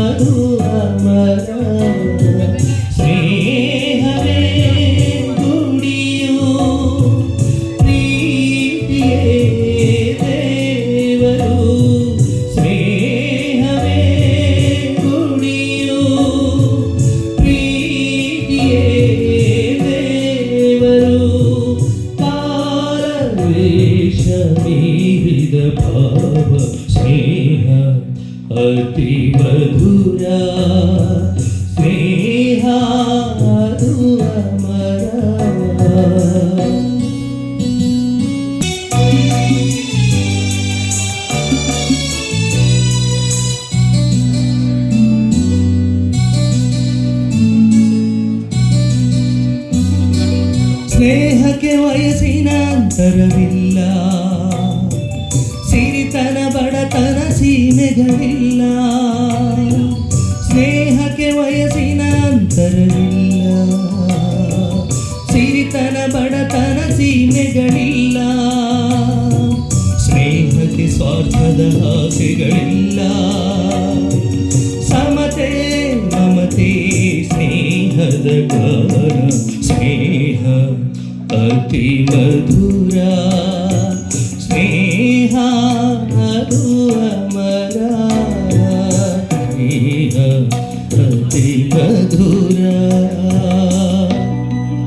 ಅದು ಅಮರ ಸ್ನೇಹವೇ ಗುಡಿಯು ಪ್ರೀತಿಯೇ ದೇವರು ಸ್ನೇಹವೇ ಗುಡಿಯು ಪ್ರೀತಿಯೇ ದೇವರು ಕಾಲವೇಷ ಮೀರಿದ ಭಾವ ಸ್ನೇಹ ಅತಿ ಮಧುರ ಸ್ನೇಹ ಅದು ಅಮರ ಸ್ನೇಹಕ್ಕೆ ವಯಸ್ಸಿನ ಅಂತರವಿಲ್ಲ ಸಿರಿತನ ಬಡತನ ಸೀಮೆಗಳಿಲ್ಲ ಸ್ನೇಹಕ್ಕೆ ವಯಸ್ಸಿನ ಅಂತರವಿಲ್ಲ ಸಿರಿತನ ಬಡತನ ಸೀಮೆಗಳಿಲ್ಲ ಸ್ನೇಹಕ್ಕೆ ಸ್ವಾರ್ಥದ ಆಸೆಗಳಿಲ್ಲ ಸಮತೆ ಮಮತೆ ಸ್ನೇಹದ ಗಾನ ಸ್ನೇಹ ಅತಿ ಮಧುರ ಸ್ನೇಹ ಅದು ಅಮರ ಸ್ನೇಹ ಅತಿ ಮಧುರ